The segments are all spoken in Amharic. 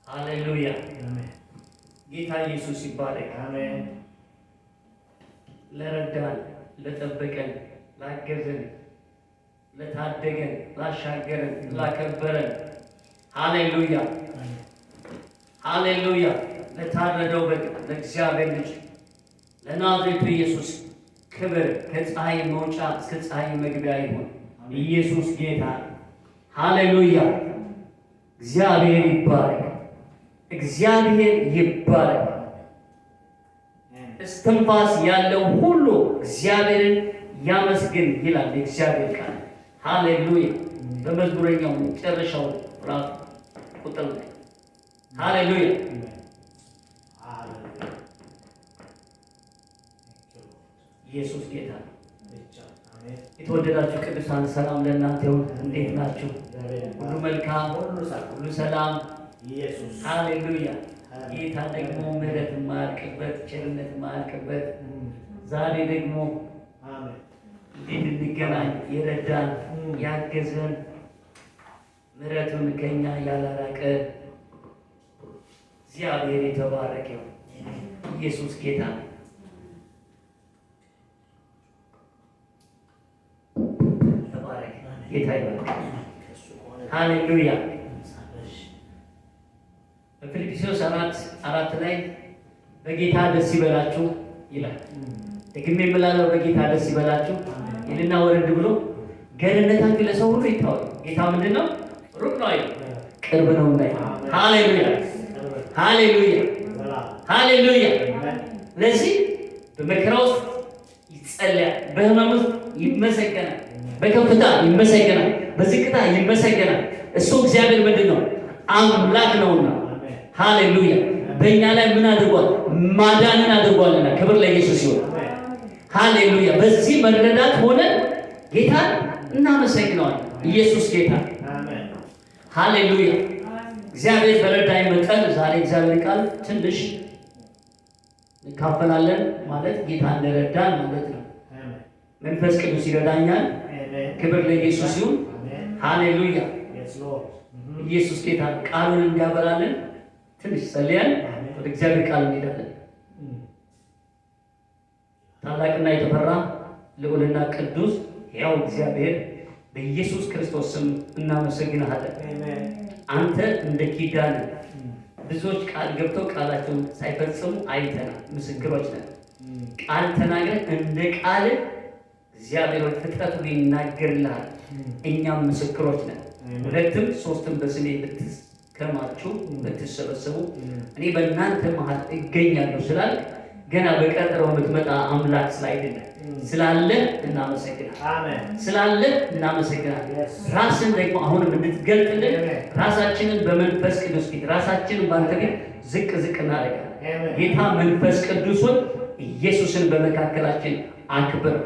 ሃሌሉያ ጌታ ኢየሱስ ይባረክ። አሜን። ለረዳን፣ ለጠበቀን፣ ላገዘን፣ ለታደገን፣ ላሻገረን፣ ላከበረን ሃሌሉያ ሃሌሉያ ለታረደው በግ ለእግዚአብሔር ልጅ ለናዝሬቱ ኢየሱስ ክብር ከፀሐይ መውጫ እስከ ፀሐይ መግቢያ ይሁን። ኢየሱስ ጌታ ሃሌሉያ። እግዚአብሔር ይባረክ። እግዚአብሔር ይባረክ። እስትንፋስ ያለው ሁሉ እግዚአብሔርን ያመስግን ይላል የእግዚአብሔር ቃል። ሃሌሉያ። በመዝሙረኛው መጨረሻው ራፍ ቁጥር ላይ ሃሌሉያ ኢየሱስ ጌታ ነው። የተወደዳችሁ ቅዱሳን ሰላም ለእናንተ ይሁን። እንዴት ናችሁ? ሁሉ መልካም፣ ሁሉ ሰላም። ሃሌሉያ። ጌታ ደግሞ ምሕረት የማያልቅበት ቸርነት የማያልቅበት ዛሬ ደግሞ እንድንገናኝ የረዳን ያገዘን ምሕረቱን ከኛ ያላራቀ እግዚአብሔር የተባረከ ኢየሱስ ጌታ ነው። ጌታ ይባርክ። ሃሌሉያ። በፊልጵስዩስ 4:4 ላይ በጌታ ደስ ይበላችሁ ይላል። ደግሜ የምላለው በጌታ ደስ ይበላችሁ ይልና ወረድ ብሎ ገርነታችሁ ለሰው ሁሉ ይታወቅ። ጌታ ምንድን ነው? ሩቅ ነው አይደል? ቅርብ ነው እንዳይ። ሃሌሉያ ሃሌሉያ ሃሌሉያ። ለዚህ በመከራ ውስጥ ይጸለያል፣ በህመም ውስጥ ይመሰገናል፣ በከፍታ ይመሰገናል፣ በዝቅታ ይመሰገናል። እሱ እግዚአብሔር ምንድን ነው? አምላክ ነውና ሃሌሉያ። በእኛ ላይ ምን አድርጓል? ማዳንን አድርጓልና ክብር ለኢየሱስ ይሁን። ሃሌሉያ። በዚህ መረዳት ሆነ ጌታን እናመሰግነዋለን። ኢየሱስ ጌታ ሃሌሉያ። እግዚአብሔር በረዳኝ መጠን ዛሬ እግዚአብሔር ቃል ትንሽ እንካፈላለን ማለት ጌታ እንደረዳን ማለት ነው። መንፈስ ቅዱስ ይረዳኛል። ክብር ለኢየሱስ ይሁን። ሃሌሉያ ኢየሱስ ጌታ ቃሉን እንዲያበራልን ትንሽ ጸልያን ወደ እግዚአብሔር ቃል እንሄዳለን። ታላቅና የተፈራ ልዑልና ቅዱስ ሕያው እግዚአብሔር በኢየሱስ ክርስቶስ ስም እናመሰግናለን። አንተ እንደ ኪዳን ብዙዎች ቃል ገብተው ቃላቸውን ሳይፈጽሙ አይተናል፣ ምስክሮች ነን። ቃል ተናግረን እንደ ቃል እግዚአብሔር ፍጥረቱ ይናገርልሃል፣ እኛም ምስክሮች ነን። ሁለትም ሶስትም በስሜ ብትከማቹ ብትሰበሰቡ እኔ በእናንተ መሀል እገኛለሁ ስላል ገና በቀጠሮ የምትመጣ አምላክ ስላይደለ ስላለ እናመሰግናለን። ስላለ እናመሰግናለን። ራስን ደግሞ አሁንም እንድትገልጥልን ራሳችንን በመንፈስ ቅዱስ ፊት ራሳችንን ባንተ ፊት ዝቅ ዝቅ እናደርጋለን። ጌታ መንፈስ ቅዱስን ኢየሱስን በመካከላችን አክብር።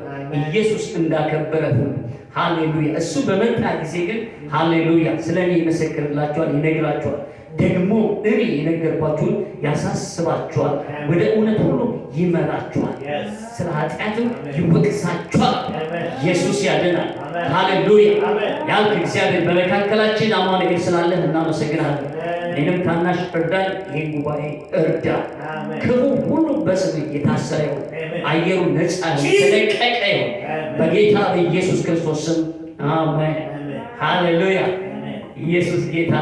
ኢየሱስ እንዳከበረ ሁሉ ሃሌሉያ። እሱ በመጣ ጊዜ ግን ሃሌሉያ ስለኔ ይመሰክርላችኋል፣ ይነግራችኋል። ደግሞ እኔ የነገርኳችሁን ያሳስባችኋል፣ ወደ እውነት ሁሉ ይመራችኋል፣ ስለ ኃጢአትም ይወቅሳችኋል። ኢየሱስ ያድናል። ሃሌሉያ ያልክ እግዚአብሔር በመካከላችን አማኑኤል ስላለህ እናመሰግናለን። እኔንም ታናሽ እርዳኝ፣ ይህን ጉባኤ እርዳ። ክፉ ሁሉ በስምህ የታሰረ ይሁን፣ አየሩ ነፃ የተለቀቀ ይሁን በጌታ በኢየሱስ ክርስቶስ ስም አሜን። ሃሌሉያ ኢየሱስ ጌታ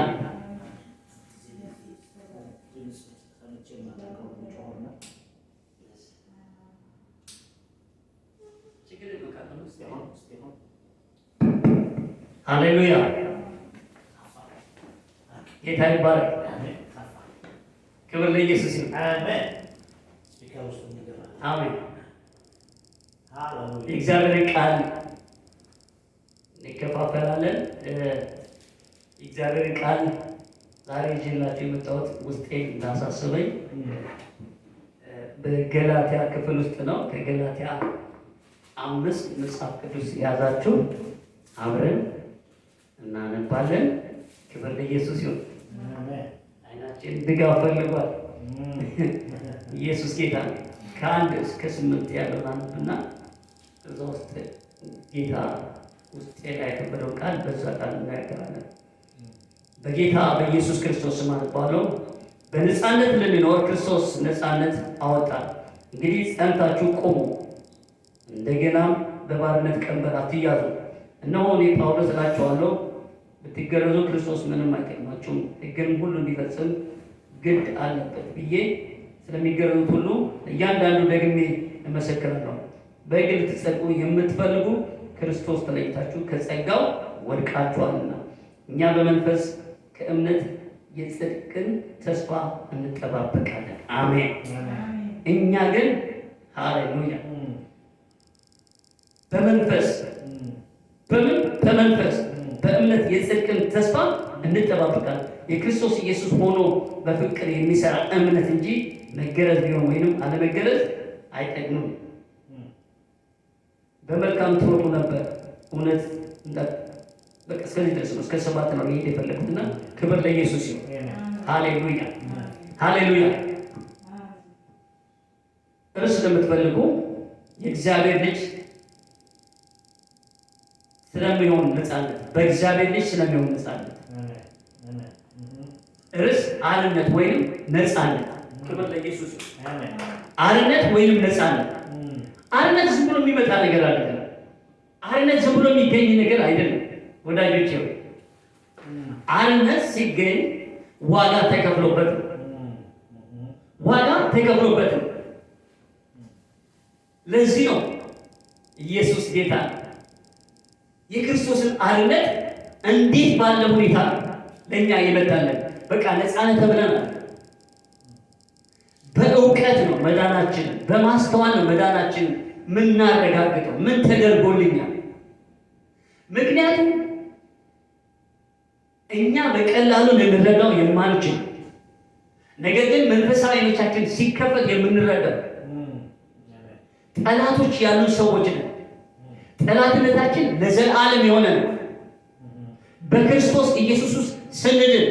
ሃሌሉያ ጌታ ይባረክ። ክብር ለኢየሱስ ይሁን። አሜን። አሜን። የእግዚአብሔር ቃል እንከፋፈላለን። የእግዚአብሔር ቃል ዛሬ ይዤላችሁ የመጣሁት ውስጤን እንዳሳስበኝ በገላትያ ክፍል ውስጥ ነው። ከገላትያ 5 መጽሐፍ ቅዱስ ያዛችሁ አብረን እናነባለን። ክብር ለኢየሱስ ይሁን። አይናችን ድጋፍ ፈልጓል። ኢየሱስ ጌታ ነው። ከ1 እስከ 8 ያለውን አንብና እዛ ውስጥ ጌታ ውስጥ ያከበረው ቃል በዛ ቃል እናያገራለን። በጌታ በኢየሱስ ክርስቶስ ስም አነባለሁ። በነፃነት ልንኖር ክርስቶስ ነፃነት አወጣን። እንግዲህ ጸንታችሁ ቆሙ፣ እንደገናም በባርነት ቀንበር አትያዙ። እነሆ እኔ ጳውሎስ እላችኋለሁ ብትገረዙ ክርስቶስ ምንም አይጠቅማችሁም፣ ሕግን ሁሉ እንዲፈጽም ግድ አለበት ብዬ ስለሚገረዙት ሁሉ እያንዳንዱ ደግሜ እመሰክራለሁ። በሕግ ልትጸድቁ የምትፈልጉ ክርስቶስ ተለይታችሁ ከጸጋው ወድቃችኋልና። እኛ በመንፈስ ከእምነት የጽድቅን ተስፋ እንጠባበቃለን። አሜን። እኛ ግን ሃሌሉያ በመንፈስ በእምነት የጽድቅን ተስፋ እንጠባበቃለን። የክርስቶስ ኢየሱስ ሆኖ በፍቅር የሚሰራ እምነት እንጂ መገረዝ ቢሆን ወይንም አለመገረዝ አይጠቅምም። በመልካም ትሮጡ ነበር። እውነት በቃ እስከዚህ ድረስ ነው። እስከ 7 ነው ይሄድ የፈለኩትና ክብር ለኢየሱስ ይሁን። ሃሌሉያ ሃሌሉያ። እርስ ለምትፈልጉ የእግዚአብሔር ልጅ ስለሚሆን ነፃነት፣ በእግዚአብሔር ልጅ ስለሚሆን ነፃነት እርስ አርነት ወይንም ነፃነት። ክብር ለኢየሱስ ይሁን። አርነት ወይንም ነፃነት። አርነት ዝም ብሎ የሚመጣ ነገር አይደለም። አርነት ዝም ብሎ የሚገኝ ነገር አይደለም ወዳጆቼ። አርነት ሲገኝ ዋጋ ተከፍሎበት ነው። ለዚህ ነው ኢየሱስ ጌታ የክርስቶስን አርነት እንዴት ባለ ሁኔታ ለእኛ ይመጣለን። በቃ ነፃነት ተብለናል። በእውቀት ነው መዳናችን፣ በማስተዋል ነው መዳናችን ምናረጋግጠው። ምን ተደርጎልኛል? ምክንያቱም እኛ በቀላሉ ልንረዳው የማንችል ነገር ግን መንፈሳዊ ዓይኖቻችን ሲከፈት የምንረዳው ጠላቶች ያሉ ሰዎች ነን። ጠላትነታችን ለዘላለም የሆነ ነው። በክርስቶስ ኢየሱስ ውስጥ ስንድን፣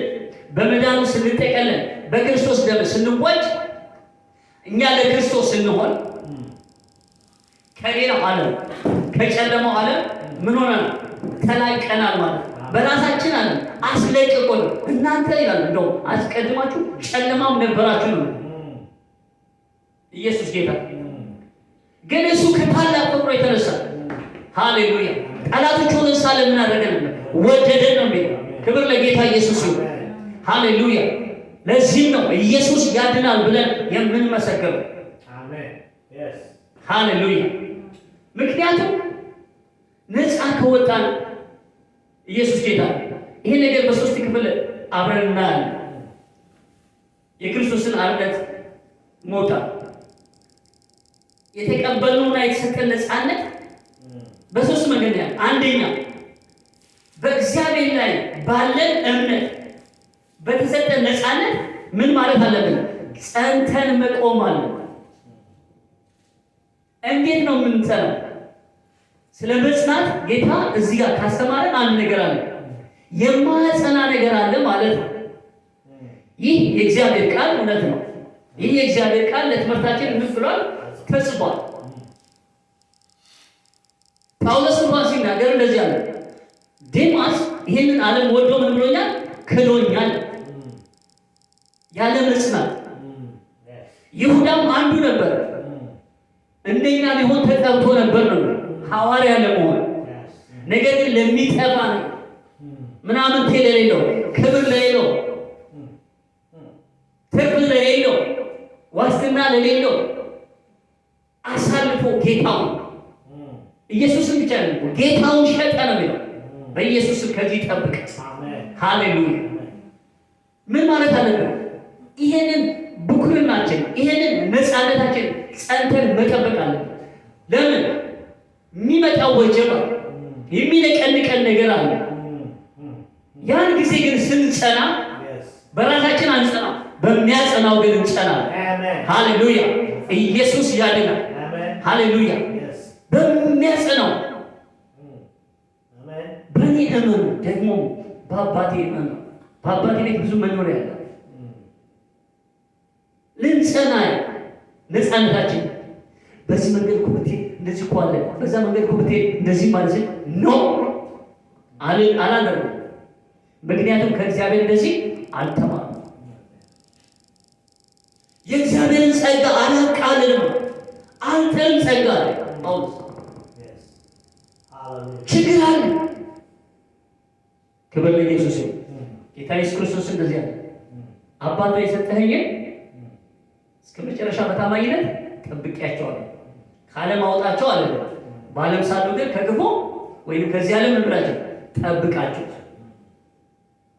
በመዳኑ ስንጠቀለል፣ በክርስቶስ ደም ስንዋጅ እኛ ለክርስቶስ ስንሆን ከሌላው ዓለም ከጨለማው ዓለም ምን ሆነናል? ተላቀናል ማለት ነው። በራሳችን ዓለም አስለቅቆን እናንተ ይላል እንደው አስቀድማችሁ ጨለማም ነበራችሁ ነው። ኢየሱስ ጌታ ግን እሱ ከታላቅ ፍቅሩ የተነሳ ሃሌሉያ ጠላቶች ሆነን ሳለ ምን አደረገን? ወደደን ነው የሚለው። ክብር ለጌታ ኢየሱስ ይሁን። ሃሌሉያ። ለዚህም ነው ኢየሱስ ያድናል ብለን የምንመሰክረው። አሜን። ሃሌሉያ። ምክንያቱም ነፃ ከወጣን ኢየሱስ ጌታ። ይሄ ነገር በ3 ክፍል አብረን እናያለን። የክርስቶስን አርነት መውጣት፣ የተቀበልነውና የተሰጠን ነፃነት በ3 መንገድ ነው። አንደኛ በእግዚአብሔር ላይ ባለን እምነት በተሰጠን ነፃነት ምን ማለት አለብን? ጸንተን መቆም አለብን። እንዴት ነው የምንጸናው? ስለ መጽናት ጌታ እዚህ ጋር ካስተማረን አንድ ነገር አለ። የማያጸና ነገር አለ ማለት ነው። ይህ የእግዚአብሔር ቃል እውነት ነው። ይህ የእግዚአብሔር ቃል ለትምህርታችን እንፍሏል ተጽፏል። ጳውሎስ እንኳን ሲናገር እንደዚህ አለ፣ ዴማስ ይህንን ዓለም ወዶ ምን ብሎኛል? ክዶኛል። ያለ መጽናት ይሁዳም አንዱ ነበር። እንደኛ ሊሆን ተጠርቶ ነበር ነው ሐዋርያ ለመሆን። ነገር ግን ለሚጠፋ ነው ምናምን ለሌለው፣ ክብር ለሌለው፣ ትርፍ ለሌለው፣ ዋስትና ለሌለው አሳልፎ ጌታውን ኢየሱስን ብቻ ነው ጌታውን ሸጠ ነው የሚለው። በኢየሱስም ከዚህ ጠብቅ። ሃሌሉያ። ምን ማለት አለበት? ይሄንን ብኩርናችን ይሄንን ነፃነታችን ጸንተን መጠበቅ አለብን። ለምን የሚመጣው ወጀባ የሚነቀንቀን ነገር አለ። ያን ጊዜ ግን ስንጸና በራሳችን አንጸና፣ በሚያጸናው ግን እንጸናለን። ሃሌሉያ! ኢየሱስ ያድናል። ሃሌሉያ! በሚያጸናው በእኔ እመኑ፣ ደግሞ በአባቴ እመኑ። በአባቴ ቤት ብዙ መኖሪያ አለ። ልንጸና ነፃነታችን በዚህ መንገድ እኮ ብትሄድ እንደዚህ እኮ አለ፣ በዛ መንገድ እኮ ብትሄድ እንደዚህ ማለት ነው አላደርግም። ምክንያቱም ከእግዚአብሔር እንደዚህ አልተማርኩም። የእግዚአብሔርን ጸጋ አላቃልልም። አንተን ጸጋ አለ ጳውሎስ። ችግር አለ። ክብር ለኢየሱስ ይሁን። ጌታ ኢየሱስ ክርስቶስ እንደዚህ አለ፣ አባቱ የሰጠኸኝን እስከ መጨረሻ በታማኝነት ጠብቄያቸዋለሁ፣ ከዓለም አውጣቸው አለ። በዓለም ሳሉ ግን ከክፉ ወይም ከዚህ ዓለም ምን ብላቸው ጠብቃቸው።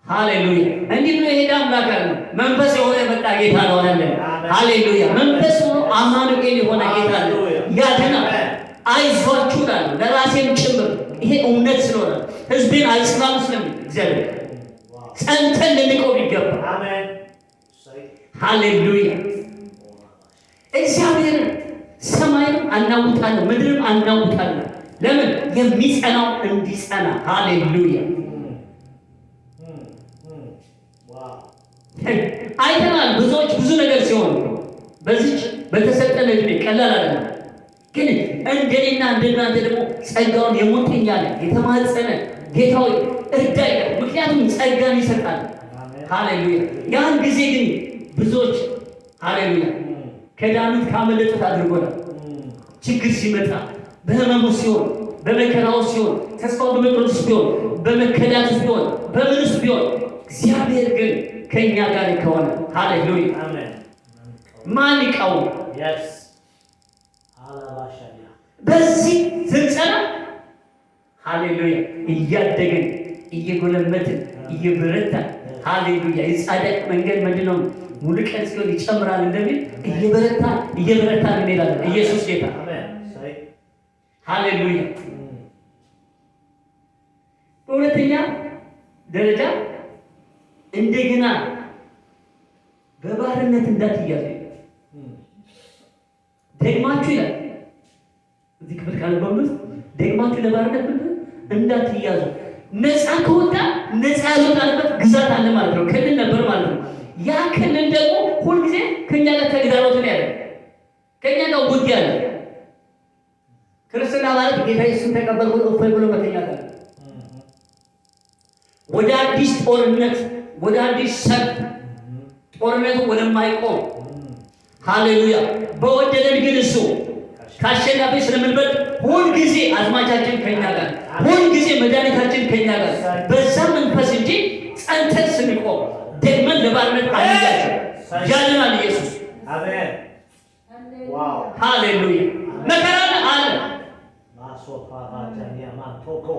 ሃሌሉያ! እንዲህ ብሎ የሄደ አምላክ አለ። መንፈስ የሆነ የመጣ ጌታ ነው አለ። ሃሌሉያ! መንፈስ ሆኖ አማኑኤል የሆነ ጌታ አለ። ያድናል። አይዟችሁ አለ፣ ለራሴም ጭምር። ይሄ እውነት ስለሆነ ሕዝቤን አልጽናም ስለሚል እግዚአብሔር ጸንተን ልንቆም ይገባል። አሜን። ሃሌሉያ! እግዚአብሔር ሰማይን አናውጣለን፣ ምድርም አናውጣለን። ለምን? የሚጸናው እንዲጸና። ሃሌሉያ! አይተናል። ብዙዎች ብዙ ነገር ሲሆን በዚች በተሰጠን እድሜ ቀላል አይደለም። ግን እንደኔና እንደናንተ ደግሞ ጸጋውን የሞተኝ ያለ የተማጸነ ጌታዊ እርዳይ። ምክንያቱም ጸጋን ይሰጣል። ሃሌሉያ! ያን ጊዜ ግን ብዙዎች ሃሌሉያ ከዳኑት ካመለጡት አድርጎናል። ችግር ሲመጣ፣ በህመሙ ሲሆን፣ በመከራው ሲሆን፣ ተስፋ በመቁረጥ ሲሆን፣ በመከዳት ሲሆን፣ በምንስ ቢሆን እግዚአብሔር ግን ከኛ ጋር ከሆነ ሃሌሉያ ማን ይቃወም? በዚህ ስንጸና ሃሌሉያ እያደገን እየጎለመትን እየበረታን ሃሌሉያ የጻድቅ መንገድ ምንድነው? ሙሉ ቀን ሲሆን ይጨምራል እንደሚል እየበረታን እንሄዳለን። ኢየሱስ ጌታ ሃሌሉያ። በሁለተኛ ደረጃ እንደገና በባርነት እንዳትያዙ ደግማችሁ ይላል እዚህ ክፍል ካነበብን ደግማችሁ ለባርነት እንዳትያዙ። ነፃ ከወጣ ነፃ ያልወጣበት ግዛት አለ ማለት ነው። ክልል ነበር ማለት ነው። ያ ክልል ደግሞ ሁልጊዜ ከኛ ጋር ተግዳሮት ነው ያለው፣ ከኛ ጋር ውጊያ አለ። ክርስትና ማለት ጌታ ኢየሱስን ተቀበልኩ እፎይ ብሎ መተኛት አለ። ወደ አዲስ ጦርነት፣ ወደ አዲስ ሰልፍ፣ ጦርነቱ ወደማይቆም ሃሌሉያ በወደደን ግን እሱ ካሸናፊ ስለምንበልጥ ሁልጊዜ አዝማቻችን ከኛ ጋር፣ ሁልጊዜ መድኃኒታችን ከኛ ጋር በዛ መንፈስ እንጂ ጸንተን ስንቆም ደግመን ለባርነት አንያቸው። ያድናል ኢየሱስ። አሜን። ዋው ሃሌሉያ። መከራ አለ፣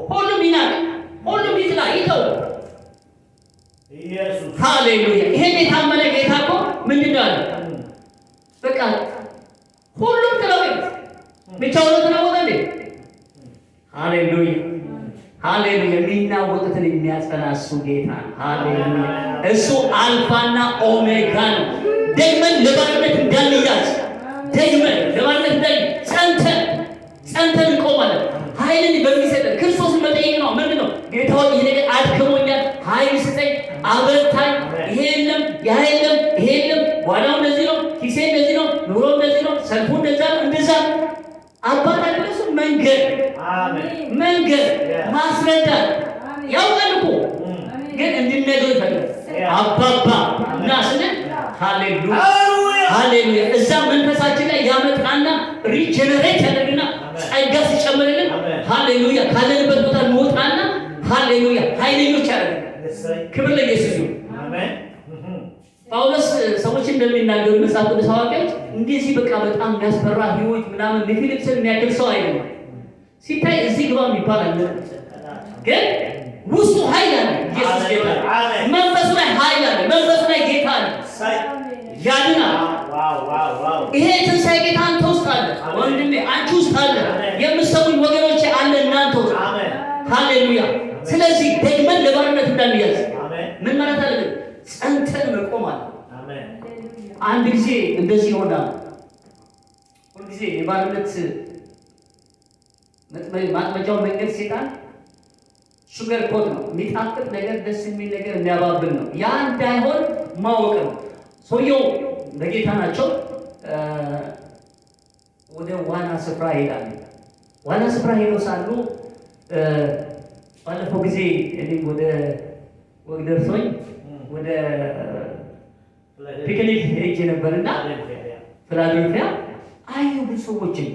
ሁሉም ይናቅ፣ ሁሉም ይጥላ፣ ይተው ኢየሱስ። ሃሌሉያ። ይሄን የታመነ ጌታ እኮ ምንድን ነው አለ? በቃ ሁሉም ተለወጠ፣ ብቻውን ተለወጠ እንዴ? ሃሌሉያ ሃሌሉያ። የሚናወጡትን የሚያጸና እሱ ጌታ ነው። ሃሌሉያ። እሱ አልፋና ኦሜጋ ነው። ደግመን ለባርነት እንዳንያዝ፣ ደግመን ለባርነት እንዳን ጸንተን እንቆማለን። ኃይልን በሚሰጠን ክርስቶስን መጠየቅ ነው። ምንድን ነው ጌታ ሆይ ይሄ ነገር አድክሞኛል፣ ኃይል ስጠኝ፣ አበርታኝ። ይሄ የለም ያ የለም ይሄ የለም፣ ዋናው እንደዚህ ነው፣ ኪሴ እንደዚህ ነው፣ ኑሮ እንደዚህ ነው፣ ሰልፉ እንደዛ ነው፣ እንደዛ አባታችን እሱ መንገድ ማስረዳት ያውቃል እኮ ግን እንድንነግረው ይፈልጋል። አባባ እና ስንል ሃሌሉያ ሃሌሉያ እዛ መንፈሳችን ላይ ያመጣና ሪጀነሬት ያደርግና ጸጋ ሲጨምርልን ሃሌሉያ ካለንበት ቦታ እንወጣና ሃሌሉያ ኃይለኞች ያደርጋል። ክብር ለኢየሱስ ይሁን። አሜን። ጳውሎስ ሰዎች እንደሚናገሩ መጽሐፍ ቅዱስ አዋቂዎች እንደዚህ በቃ በጣም የሚያስፈራ ህይወት ምናምን ፊልጵስን የሚያክል ሰው አይደለም። ሲታይ እዚህ ግባ የሚባል አለ፣ ግን ውስጡ ኃይል አለ። ኢየሱስ ጌታ መንፈሱ ላይ ኃይል አለ፣ መንፈሱ ላይ ጌታ አለ። ያድናል። ይሄ ትንሣኤ ጌታ አንተ ውስጥ አለ፣ ወንድሜ አንቺ ውስጥ አለ፣ የምትሰሙኝ ወገኖቼ አለ እናንተ ውስጥ። ሃሌሉያ። ስለዚህ ደግመን ለባርነት እንዳንያዝ ምን ማለት አለብን? ጸንተን መቆም አለ። አንድ ጊዜ እንደዚህ ይሆናል። ሁልጊዜ የባርነት ማጥመጃው መንገድ ሴጣን ሹገር ኮት ነው፣ የሚጣፍጥ ነገር፣ ደስ የሚል ነገር የሚያባብል ነው። ያ እንዳይሆን ማወቅ ነው። ሰውየው በጌታ ናቸው። ወደ ዋና ስፍራ ይሄዳሉ። ዋና ስፍራ ሄደው ሳሉ ባለፈው ጊዜ እኔ ወደ ደርሶኝ ወደ ፒክኒክ ሄጄ ነበርና ፊላዴልፊያ አየሁ ብዙ ሰዎችን።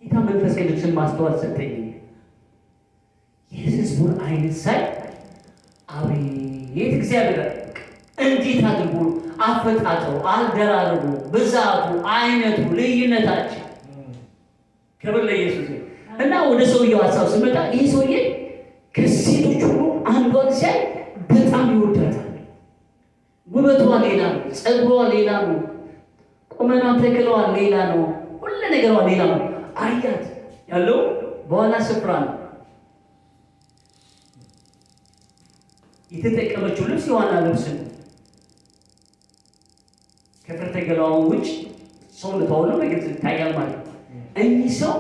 ጌታ መንፈስ ቅዱስን ማስተዋል ሰጠኝ። የሕዝቡን አይነት ሳይ አቤት እግዚአብሔር እንዴት አድርጎ አፈጣጠሩ፣ አደራረቡ፣ ብዛቱ፣ አይነቱ፣ ልዩነታቸው ክብር ለኢየሱስ እና ወደ ሰውየው ሀሳብ ስመጣ ይህ ሰውዬ ከሴቶች ሁሉ አንዷን ሲያይ በጣም ይወዳታል። ውበቷ ሌላ ነው፣ ጸጉሯ ሌላ ነው፣ ቁመና ተክለዋ ሌላ ነው፣ ሁሉ ነገሯ ሌላ ነው። አያት ያለው በዋና ስፍራ ነው። የተጠቀመችው ልብስ የዋና ልብስ ነው። ከፍርተ ገላዋ ውጭ ሰውነቷ ሁሉ በግልጽ ይታያል ማለት ነው። እኚህ ሰው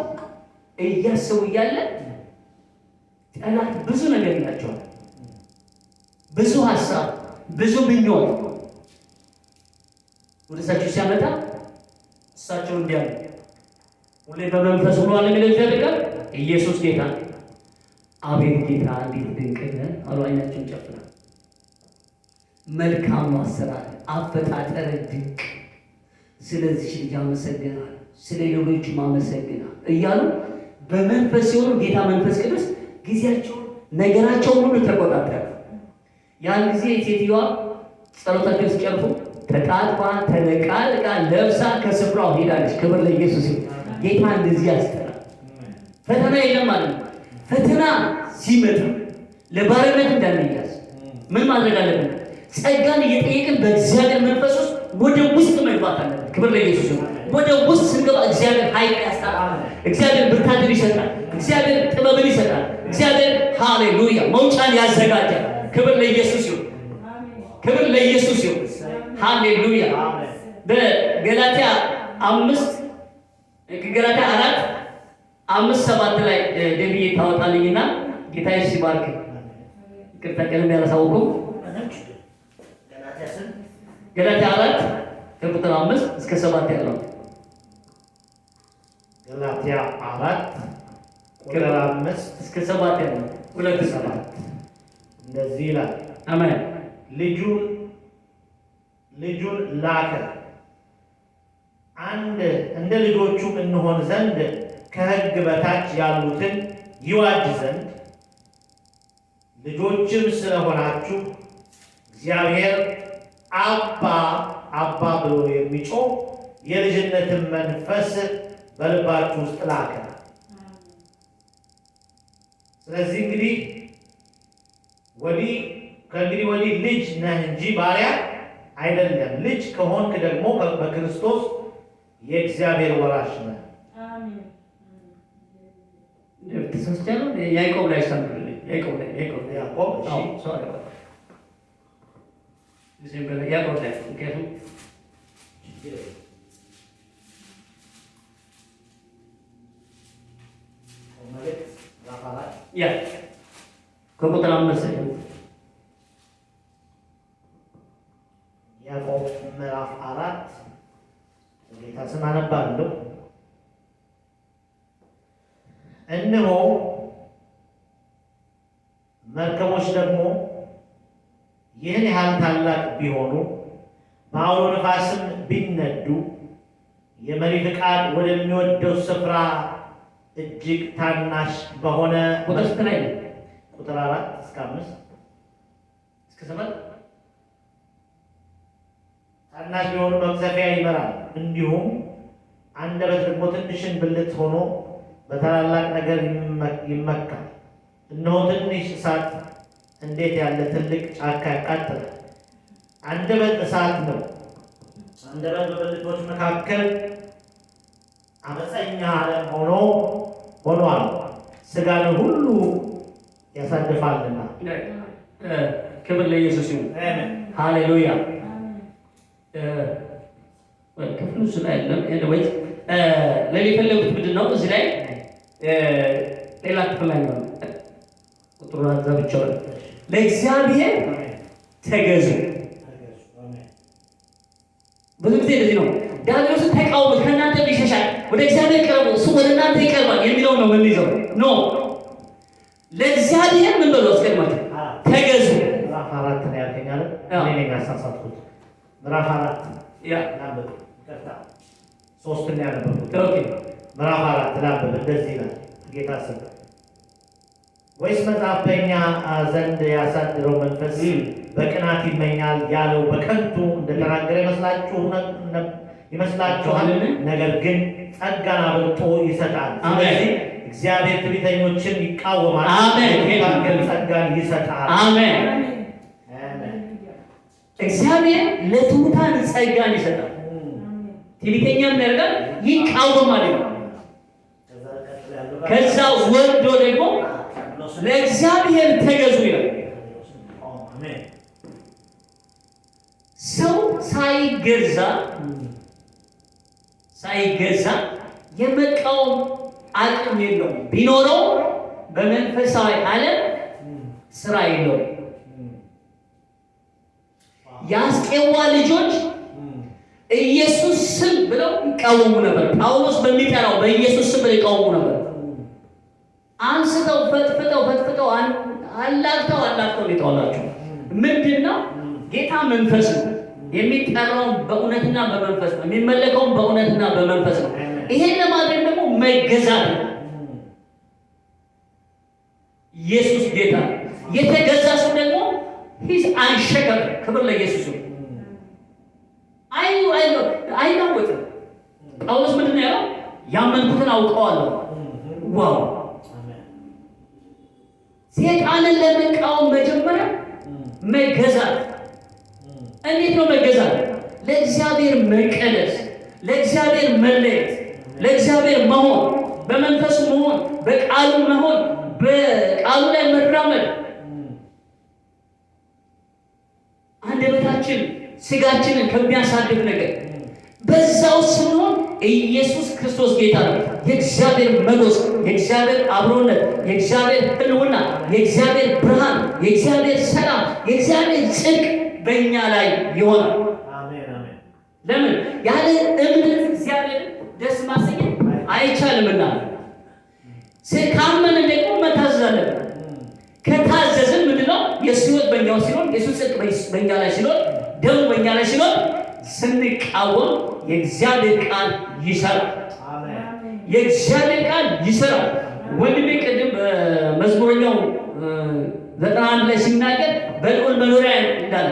እያሰቡ እያለ ጠላት ብዙ ነገር ይላቸዋል፣ ብዙ ሀሳብ፣ ብዙ ምኞት ወደ እሳቸው ሲያመጣ እሳቸው እንዲያሉ ሁሌ በመንፈስ ሆኗል የሚለው ይደረጋል። ኢየሱስ ጌታ ነው። አቤት ጌታ እንዴት ድንቅ ነህ አሉ። አይናቸውን ጨፍነው መልካም ነው አሰራር፣ አፈጣጠር ድንቅ፣ ስለዚህ ልጅ አመሰግናለሁ፣ ስለ ሌሎችም አመሰግናለሁ እያሉ በመንፈስ ሲሆኑ ጌታ መንፈስ ቅዱስ ጊዜያቸውን ነገራቸውን ሁሉ ተቆጣጠረ። ያን ጊዜ ሴትዮዋ ጸሎታቸውን ሲጨርሱ ተጣጥባ ተነቃልቃ ለብሳ ከስፍራው ሄዳለች። ክብር ለኢየሱስ ይሁን። ጌታ እንደዚህ ያስጠራል። ፈተና የለም ማለት ነው። ፈተና ሲመጣ ለባርነት እንዳንያዝ ምን ማድረግ አለብን? ጸጋን እየጠየቅን በእግዚአብሔር መንፈስ ውስጥ ወደ ውስጥ መግባት አለብን። ክብር ለኢየሱስ ይሁን። ወደ ውስጥ ስንገባ እግዚአብሔር ኃይል ያስታራል። እግዚአብሔር ብርታትን ይሰጣል። እግዚአብሔር ጥበብን ይሰጣል። እግዚአብሔር ሃሌሉያ መውጫን ያዘጋጃል። ክብር ለኢየሱስ ይሁን። ክብር ለኢየሱስ ይሁን። ሃሌሉያ። በገላትያ 4:5-7 ላይ ደብዬ ታወጣልኝና ጌታ ኢየሱስ ይባርክ። ይቅርታ ቀለም ያላሳወቁም ገላትያ 4:5-7 ያለው ገላትያ 4:5-7 ያለው 2:7 እንደዚህ ይላል። አሜን። ልጁን ላከ እንደ ልጆቹ እንሆን ዘንድ ከሕግ በታች ያሉትን ይዋጅ ዘንድ ልጆችም ስለሆናችሁ እግዚአብሔር አባ ብሎ የሚጮህ የልጅነትን መንፈስ በልባችሁ ውስጥ ላከ። ስለዚህ ከእንግዲህ ወዲህ ልጅ ነህ እንጂ ባሪያ አይደለም። ልጅ ከሆንክ ደግሞ በክርስቶስ የእግዚአብሔር ወራሽ ነህ። ያዕቆብ ላይ ሰምርልኝ። ያዕቆብ ላይ ምክንያቱም ከቁጥር 5 ያዕቆብ ምዕራፍ 4 ጌታ ስም አነባለሁ። እነሆ መርከቦች ደግሞ ይህን ያህል ታላቅ ቢሆኑ በአውሎ ነፋስም ቢነዱ የመሪ ፈቃድ ወደሚወደው ስፍራ እጅግ ታናሽ በሆነ ቁጥር ስንት ላይ ነው? ቁጥር 4-5-7 ታናሽ ቢሆኑ መቅዘፊያ ይመራል። እንዲሁም አንደበት ደግሞ ትንሽን ብልት ሆኖ በታላላቅ ነገር ይመካል። እነሆ ትንሽ እሳት እንዴት ያለ ትልቅ ጫካ ያቃጥላል። አንደበት እሳት ነው፣ አንደበት በብልቶች መካከል አመፀኛ ዓለም ሆኗል፣ ሥጋን ሁሉ ያሳድፋልና። ክብር ለኢየሱስ ይሁን። ሃሌሉያ። ክፍሉ እሱ ላይ አይደለም። ኤኒዌይስ ለሚፈለጉት ምንድን ነው እዚህ ላይ ሌላ ክፍል ላይ ነው ቁጥሩ አዛብቻው ለእግዚአብሔር ተገዙ። ብዙ ጊዜ እንደዚህ ነው። ዲያብሎስን ተቃወሙት፣ ከእናንተ ይሸሻል፣ ወደ እግዚአብሔር ቅረቡ፣ እሱ ወደ እናንተ ይቀርባል የሚለው ነው የምንይዘው። ኖ ለእግዚአብሔር ምን በሉ አስቀድማችሁ ተገዙ። ምዕራፍ 4 ነው ያልከኝ አይደል? እኔ ነኝ ያሳሳትኩት። ምዕራፍ 4 ላንብብ። ይቅርታ 3 ነው ያነበብኩት። ኦኬ ምዕራፍ 4 ላንብብ። እንደዚህ ይላል ጌታ ስም ወይስ መጽሐፍ በእኛ ዘንድ ያሳድረው መንፈስ በቅናት ይመኛል ያለው በከንቱ እንደተናገረ ይመስላችኋል? ነገር ግን ጸጋን አብልጦ ይሰጣል። ስለዚህ እግዚአብሔር ትዕቢተኞችን ይቃወማል፣ ግን ጸጋን ይሰጣል። አሜን። እግዚአብሔር ለትሑታን ጸጋን ይሰጣል። ትዕቢተኛም ያደርጋል፣ ይቃወማል። ከዛ ወርዶ ደግሞ ለእግዚአብሔር ተገዙ ይላል። ሰው ሳይገዛ የመቃወም አቅም የለውም። ቢኖረው በመንፈሳዊ ዓለም ስራ የለውም። የአስቄዋ ልጆች ኢየሱስ ስም ብለው ይቃወሙ ነበር። ጳውሎስ በሚጠራው በኢየሱስ ስም ብለው ይቃወሙ ነበር። አንስተው ፈትፍተው አላግተው ሊጠዋላቸው ምንድን ነው? ጌታ መንፈስ ነው። የሚጠራው በእውነትና በመንፈስ ነው። የሚመለከው በእውነትና በመንፈስ ነው። ይሄን ለማድረግ ደግሞ መገዛት ነው። ኢየሱስ ጌታ። የተገዛ ሰው ደግሞ ሂስ አንሸከም። ክብር ለኢየሱስ ነው። አይናወጥም። ጳውሎስ ምንድን ነው ያለው? ያመንኩትን አውቀዋለሁ። ዋው! ሴጣንን ለመቃወም መጀመሪያ መገዛት። እንዴት ነው መገዛት? ለእግዚአብሔር መቀደስ፣ ለእግዚአብሔር መለየት፣ ለእግዚአብሔር መሆን፣ በመንፈሱ መሆን፣ በቃሉ መሆን፣ በቃሉ ላይ መራመድ። አንደበታችን ስጋችንን ከሚያሳድፍ ነገር በዛው ስንሆን ኢየሱስ ክርስቶስ ጌታ ነው። የእግዚአብሔር መጎስ፣ የእግዚአብሔር አብሮነት፣ የእግዚአብሔር ሕልውና፣ የእግዚአብሔር ብርሃን፣ የእግዚአብሔር ሰላም፣ የእግዚአብሔር ጽድቅ በእኛ ላይ ይሆናል። ለምን? ያለ እምነት እግዚአብሔር ደስ ማሰኘት አይቻልምና። ካመንን ደግሞ መታዘዝ አለብን። ከታዘዝን ምንድነው? የእሱ ሕይወት በእኛ ውስጥ ሲሆን፣ የእሱ ጽድቅ በእኛ ላይ ሲሆን፣ ደሙ በእኛ ላይ ሲሆን፣ ስንቃወም የእግዚአብሔር ቃል ይሰራል። የእግዚአብሔር ቃል ይሰራል። ወንድሜ ቅድም በመዝሙረኛው 91 ላይ ሲናገር በልዑል መኖሪያ እንዳለ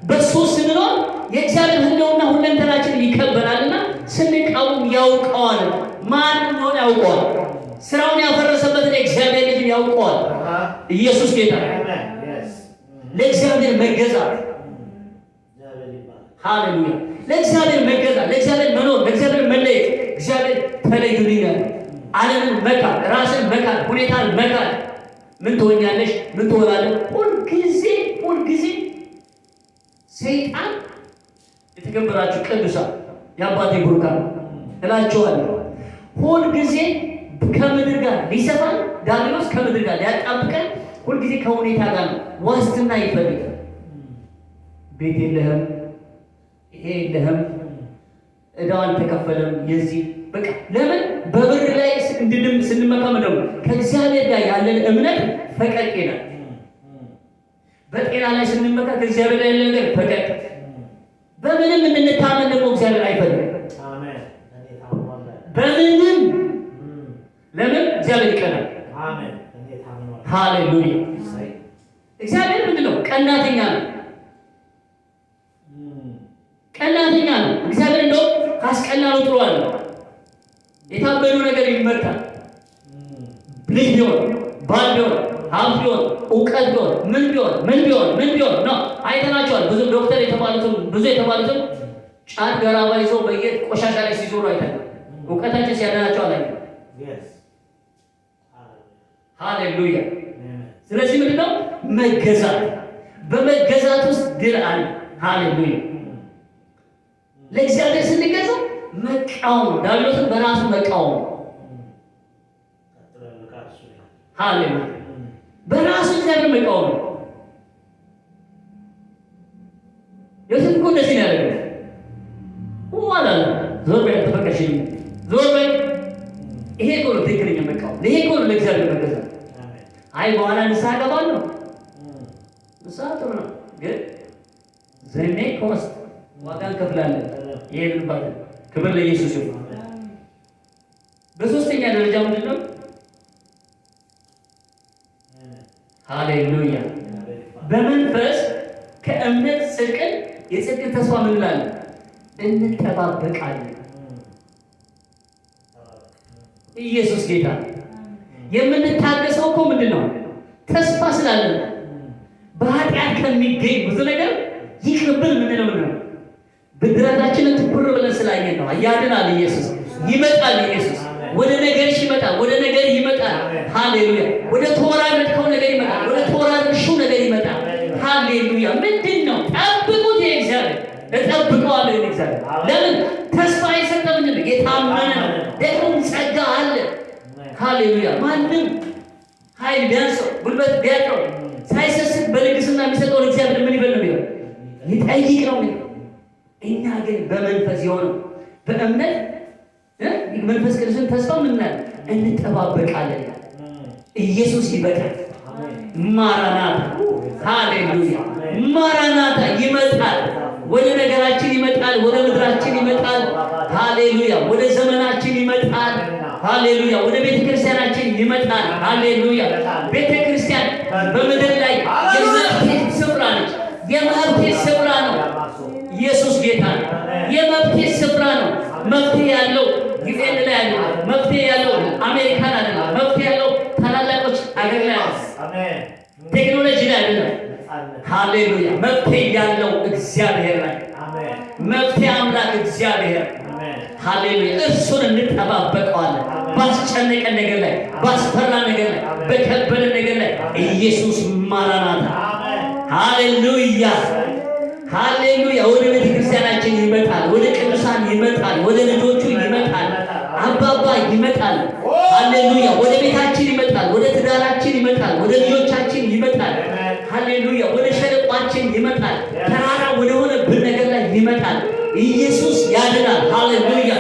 በሱ ስንኖር የእግዚአብሔር ሕልውና ሁለንተናችን ይከበራልና ስንቃወም ያውቀዋል። ማን እንደሆነ ያውቀዋል። ስራውን ያፈረሰበትን የእግዚአብሔር ልጅ ያውቀዋል። ኢየሱስ ጌታ። ለእግዚአብሔር መገዛት፣ ሃሌሉያ! ለእግዚአብሔር መገዛት፣ ለእግዚአብሔር መኖር፣ ለእግዚአብሔር መለየት። እግዚአብሔር ተለዩልኛል። ዓለምን መካድ፣ ራስን መካድ፣ ሁኔታን መካድ። ምን ትሆኛለሽ? ምን ትሆናለህ? ሁልጊዜ ሰይጣን የተከበራችሁ ቅዱሳን የአባቴ ብሩካን እላችኋለሁ፣ ሁልጊዜ ከምድር ጋር ሊሰፋን ዲያብሎስ ከምድር ጋር ሊያጣብቀን ሁልጊዜ ከሁኔታ ጋር ዋስትና ይፈልጋል። ቤት የለህም፣ ይሄ የለህም፣ ዕዳው አልተከፈለም፣ የዚህ በቃ ለምን በብር ላይ ስንመካም ደግሞ ከእግዚአብሔር ጋር ያለን እምነት ፈቀቅ ይላል። በጤና ላይ ስንመካ ከእግዚአብሔር ላይ ያለን ነገር ፈቀቅ። በምንም እንታመን ደግሞ እግዚአብሔር አይፈልግም። በምንም ለምን እግዚአብሔር ይቀናል። ሃሌሉያ! እግዚአብሔር ምንድን ነው? ቀናተኛ ነው። ቀናተኛ ነው። እግዚአብሔር እንደው ካስቀናነው ጥሩ አለ። የታበዱ ነገር ይመታል። ልጅ ቢሆን፣ ባል ቢሆን፣ ሀብት ቢሆን፣ እውቀት ቢሆን፣ ምን ቢሆን ነው አይተናቸዋል። ብዙ ዶክተር የተባሉትም ብዙ የተባሉትም ጫት ገራባ ይዘው በየት ቆሻሻ ላይ ሲዞሩ አይተናል። እውቀታችን ሲያደናቸው አላየንም። ሃሌሉያ። ስለዚህ ምንድነው መገዛት? በመገዛት ውስጥ ድል አለ። ሃሌሉያ። ለእግዚአብሔር ስንገዛ መቃወም ነው። ዲያብሎስን በራሱ መቃወም። ሃሌሉያ። በራሱ እግዚአብሔር መቃወም ነው። ዮሴፍ እኮ እንደዚህ ነው ያደረገው። ዋላላ ዞር በይ ተፈቀሽኝ፣ ዞር በይ። ይሄ እኮ ነው ትክክለኛ መቃወም። ይሄ እኮ ነው ለእግዚአብሔር መገዛት። አይ በኋላ ንስሐ እገባለሁ። ንስሐ ጥሩ ነው፣ ግን ዘኔ ኮስት ዋጋ እንከፍላለን። ይሄንን ባለ ክብር ለኢየሱስ ይሁን። በሶስተኛ ደረጃ ምንድን ነው? ሃሌሉያ። በመንፈስ ከእምነት ጽድቅን የጽድቅን ተስፋ ምን እንላለን? እንጠባበቃለን። ኢየሱስ ጌታ። የምንታገሰው እኮ ምንድን ነው? ተስፋ ስላለን። በኃጢአት ከሚገኝ ብዙ ነገር ይቅርብን የምንለው ምንድን ነው? ብድራታችንን ትኩር ብለን ስላየን ነው። ያድናል ኢየሱስ፣ ይመጣል ኢየሱስ። ወደ ነገርሽ ይመጣል፣ ወደ ነገር ይመጣል። ሃሌሉያ። ወደ ተወራረድከው ነገር ይመጣል፣ ወደ ተወራረድሽው ነገር ይመጣል። ሃሌሉያ። ምንድን ነው? ጠብቁት። የእግዚአብሔር እጠብቀዋለሁ። የእግዚአብሔር ለምን ተስፋ የሰጠ ምንድን ነው? የታመነ ነው። ደግሞ ጸጋ አለ። ሃሌሉያ። ማንም ኃይል ቢያንሰው ጉልበት ቢያጥረው ሳይሰስት በልግስና የሚሰጠውን እግዚአብሔር ምን ይበል ነው የሚለው? ይጠይቅ ነው የሚለው። እኛ ግን በመንፈስ የሆነው በእምነት መንፈስ ቅዱስን ተስፋ ምናል እንጠባበቃለን። ኢየሱስ ይመጣል። ማራናታ። ሃሌሉያ። ማራናታ ይመጣል። ወደ ነገራችን ይመጣል። ወደ ምድራችን ይመጣል። ሃሌሉያ። ወደ ዘመናችን ይመጣል። ሃሌሉያ። ወደ ቤተ ክርስቲያናችን ይመጣል። ሃሌሉያ። ቤተ ክርስቲያን በምድር ላይ የመብቴ ስፍራ ነች። የመብቴ ስፍራ ነው። ኢየሱስ ጌታ ነው። የመብቴ ስፍራ ነው። መፍትሄ ያለው ጊዜን ላይ ያለው መፍትሄ ያለው አሜሪካን አይደለም። መፍትሄ ያለው ታላላቆች አገር ላይ ቴክኖሎጂ ላይ አይደለም። ሃሌሉያ። መፍትሄ ያለው እግዚአብሔር ላይ መፍትሄ አምላክ እግዚአብሔር። ሃሌሉያ። እርሱን እንጠባበቀዋለን። ባስጨነቀን ነገር ላይ፣ ባስፈራ ነገር ላይ፣ በከበደ ነገር ላይ ኢየሱስ ማራናታ። ሃሌሉያ ሃሌሉያ። ወደ ቤተ ክርስቲያናችን ይመጣል። ወደ ቅዱሳን ይመጣል። ወደ ልጆቹ ይመጣል። አባባ ይመጣል። ሃሌሉያ። ወደ ቤታችን ይመጣል። ወደ ትዳራችን ይመጣል። ወደ ልጆቻችን ይመጣል። ሃሌሉያ። ወደ ሸለቋችን ይመጣል። ተራራ ወደሆነ ነገር ላይ ይመጣል። ኢየሱስ ያድናል። ሃሌሉያ።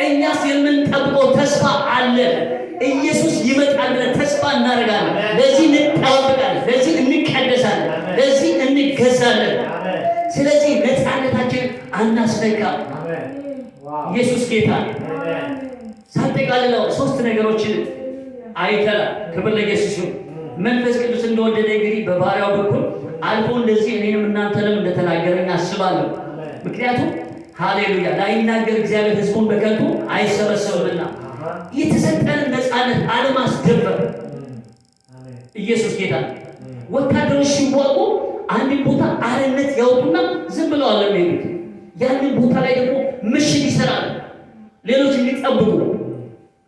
እኛስ የምንጠብቀው ተስፋ አለ። ኢየሱስ ይመጣል ብለን ተስፋ እናደርጋለን። ለዚህ እንጠባበቃለን። ለዚህ እንቀደሳለን። ለዚህ እንገዛለን። ስለዚህ ነፃነታችንን አናስነካም። ኢየሱስ ጌታ። ሳጠቃልለው ሶስት ነገሮችን አይተናል። ክብር ለኢየሱስ ይሁን። መንፈስ ቅዱስ እንደወደደ እንግዲህ በባሪያው በኩል አልፎ እንደዚህ እኔንም እናንተንም እንደተናገረኝ አስባለሁ። ምክንያቱም ሃሌሉያ ላይናገር እግዚአብሔር ሕዝቡን በከንቱ አይሰበሰብምና የተሰጠንን ነፃነት አለማስደፈር። ኢየሱስ ጌታ። ወታደሮች ሲዋጉ አንድን ቦታ አርነት ያወጡና ዝም ብለው አለሚሄዱት። ያንን ቦታ ላይ ደግሞ ምሽግ ይሰራሉ። ሌሎች እንዲጠብቁ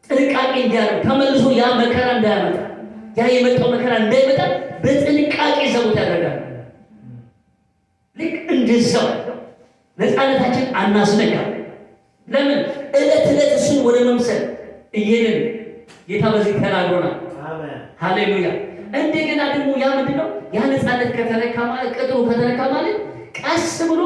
ጥንቃቄ እንዲያደርጉ ተመልሶ ያ መከራ እንዳያመጣ ያ የመጣው መከራ እንዳይመጣ በጥንቃቄ ዘቦት ያደርጋል። ልክ እንደዛው ነፃነታችን አናስነካ። ለምን? ዕለት ዕለት እሱን ወደ መምሰል እየሄድን ጌታ በዚህ ተናግሮናል። ሃሌሉያ። እንደገና ደግሞ ያ ምንድን ነው? ያ ነፃነት ከተነካ ማለት ቅጥሩ ከተነካ ማለት ቀስ ብሎ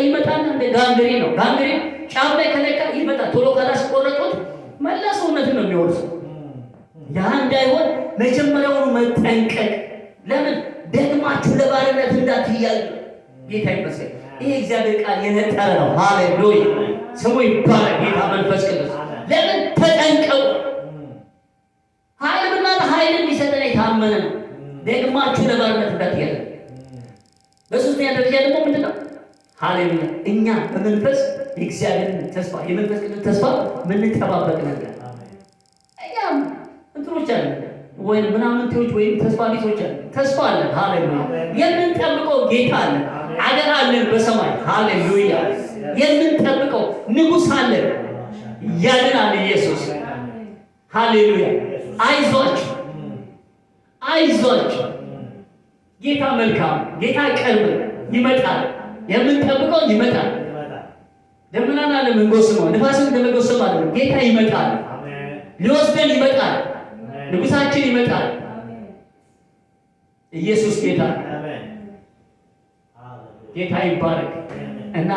ይመጣና እንደ ጋንግሬ ነው። ጋንግሬ ጫፍ ላይ ከነካ ይመጣል። ቶሎ ካላስቆረጡት መላ ሰውነትን ነው የሚወርሰው። ያ እንዳይሆን መጀመሪያውኑ መጠንቀቅ። ለምን? ደግማችሁ ለባርነት እንዳትያዙ። ጌታ ይመስገን። ይሄ እግዚአብሔር ቃል የነጠረ ነው። ሃሌሉያ። ስሙ ይባረክ ጌታ መንፈስ ቅዱስ። ለምን? ተጠንቀቁ። ኃይል ብናት ኃይልን ሊሰጠን የታመነ ነው። ደግማችሁ ለባርነት እንዳትያዙ። በሶስተኛ ደረጃ ደግሞ ምንድን ነው? ሃሌሉያ። እኛ በመንፈስ የእግዚአብሔርን ተስፋ የመንፈስ ቅዱስ ተስፋ ምንጠባበቅ ነገር እኛም እንትኖች አለ ወይም ምናምንቴዎች ወይም ተስፋ ቢሶች አለ። ተስፋ አለ። ሃሌሉያ። የምንጠብቀው ጌታ አለ። አገር አለን በሰማይ። ሃሌሉያ። የምንጠብቀው ንጉሥ አለ። ያድናል ኢየሱስ። ሃሌሉያ። አይዟችሁ፣ አይዟችሁ። ጌታ መልካም፣ ጌታ ቅርብ ይመጣል። የምንጠብቀው ይመጣል። ደመናን ለመንጎስም ነው፣ ንፋስን ለመጎሰም አይደለም። ጌታ ይመጣል፣ ሊወስደን ይመጣል። ንጉሳችን ይመጣል። ኢየሱስ ጌታ ጌታ ይባረክ። እና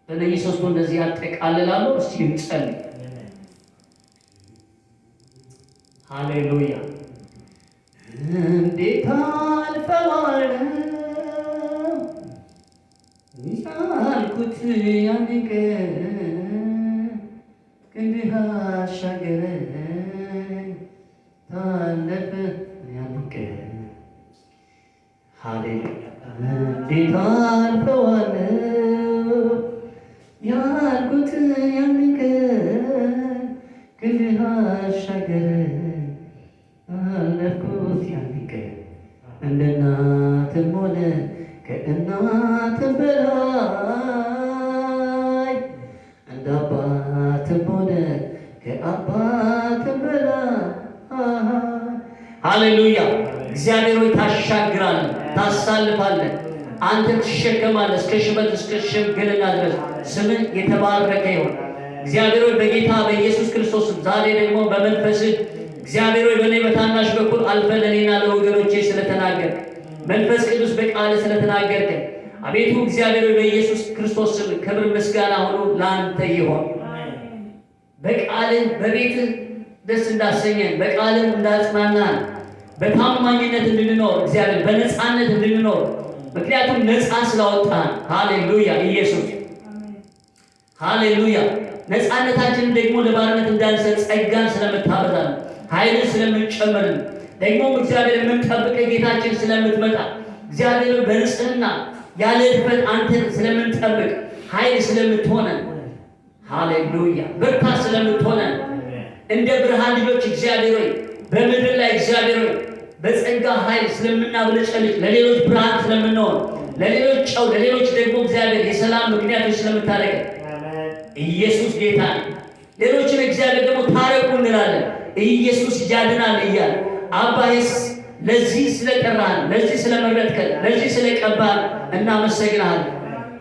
በእነዚህ ሶስቱ እንደዚህ ያጠቃልላለሁ። እስቲ እንጸልይ። ሃሌሉያ። እንዴት አልፈዋለሁ ያልኩት ያን ቀን ክንድህ አሻገረኝ ታለፈ ያን ቀን። ሃሌሉያ። እንዴት አልፈዋለሁ ያልኩት ያን ቀን ክንድህ አሻገረኝ አለፍኩት ያን ቀን። እንደ እናትም ሆነ ከእናትም በላይ እንደ አባትም ሆነ ከአባትም በላይ። ሃሌሉያ። እግዚአብሔር ሆይ ታሻግራለህ፣ ታሳልፋለህ፣ አንተ ትሸከማለህ እስከ ሽበት እስከ ሽምግልና ድረስ። ስምህ የተባረከ ይሁን። እግዚአብሔር ሆይ በጌታ በኢየሱስ ክርስቶስ ዛሬ ደግሞ በመንፈስህ እግዚአብሔር ሆይ በእኔ በታናሽ በኩል አልፈህ ለእኔና ለወገኖቼ ስለተናገር መንፈስ ቅዱስ በቃል ስለተናገርከ አቤቱ እግዚአብሔር ሆይ በኢየሱስ ክርስቶስ ስም ክብር ምስጋና ሁሉ ለአንተ ይሆን። በቃልህ በቤትህ ደስ እንዳሰኘን፣ በቃልህ እንዳጽናናን፣ በታማኝነት እንድንኖር እግዚአብሔር በነፃነት እንድንኖር ምክንያቱም ነፃ ስላወጣን። ሃሌሉያ ኢየሱስ ሃሌሉያ። ነፃነታችንን ደግሞ ለባርነት እንዳንሰጥ ጸጋን ስለምታበዛን፣ ኃይልን ስለምንጨምርን፣ ደግሞም እግዚአብሔር የምንጠብቀ ጌታችን ስለምትመጣ እግዚአብሔር በንጽህና ያለ እድፈት አንተን ስለምንጠብቅ ኃይል ስለምትሆነን፣ ሃሌሉያ ብርታት ስለምትሆነን እንደ ብርሃን ልጆች እግዚአብሔር ሆይ በምድር ላይ እግዚአብሔር ሆይ በጸጋ ኃይል ስለምናብለጨልጭ ለሌሎች ብርሃን ስለምንሆን፣ ለሌሎች ጨው፣ ለሌሎች ደግሞ እግዚአብሔር የሰላም ምክንያቶች ስለምታደርገን ኢየሱስ ጌታ ነው። ሌሎችን እግዚአብሔር ደግሞ ታረቁ እንላለን። ኢየሱስ ያድናል እያለ አባዬስ ለዚህ ስለጠራን፣ ለዚህ ስለመረጥከን፣ ለዚህ ስለቀባን እናመሰግናለን።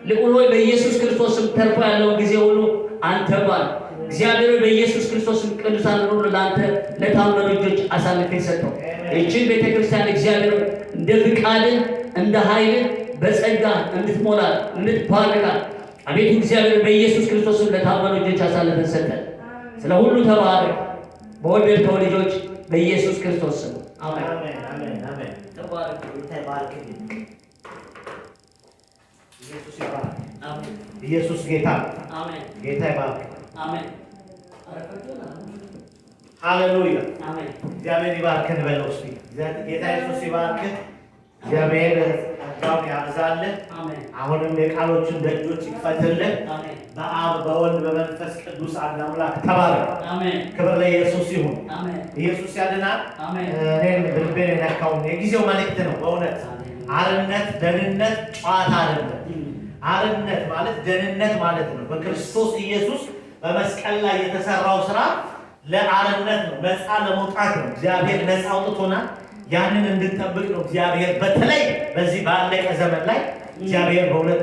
ልዑል ሆይ በኢየሱስ ክርስቶስም ተርፎ ያለውን ጊዜ ሁሉ አንተ ባል እግዚአብሔር በኢየሱስ ክርስቶስም ቅዱሳን ሁሉ ለአንተ ለታመኑ ልጆች አሳልፈ ሰጠው። ይህችን ቤተክርስቲያን እግዚአብሔር እንደ ፍቃድህ እንደ ኃይልህ በጸጋ እንድትሞላ እንድትባርካት አቤቱ እግዚአብሔር በኢየሱስ ክርስቶስም ለታመኑ ልጆች አሳልፈ ሰጠን። ስለ ሁሉ ተባረክ በወደድከው ልጆች በኢየሱስ ክርስቶስ ስም አሜን። ተባረክ ተባረክ። ኢየሱስ ጌታ አሜን። ጌታ ይባርክ። አሜን። ሃሌሉያ አሜን። እግዚአብሔር ይባርክን በለው እስቲ። ጌታ ኢየሱስ ይባርክን። እግዚአብሔር ጸጋውን ያብዛልህ። አሜን። አሁንም የቃሎችን ደጆች ይክፈትልህ። አሜን። በአብ በወልድ በመንፈስ ቅዱስ አንድ አምላክ ተባረክ። አሜን። ክብር ለኢየሱስ ይሁን። አሜን። ኢየሱስ ያድናል። አሜን። እኔን ልቤን የነካውን የጊዜው መልእክት ነው በእውነት አርነት፣ ደህንነት ጨዋታ አይደለም። አርነት ማለት ደህንነት ማለት ነው። በክርስቶስ ኢየሱስ በመስቀል ላይ የተሰራው ስራ ለአርነት ነው፣ ነፃ ለመውጣት ነው። እግዚአብሔር ነፃ አውጥቶናል። ያንን እንድንጠብቅ ነው እግዚአብሔር በተለይ በዚህ ባለቀ ዘመን ላይ እግዚአብሔር በሁለት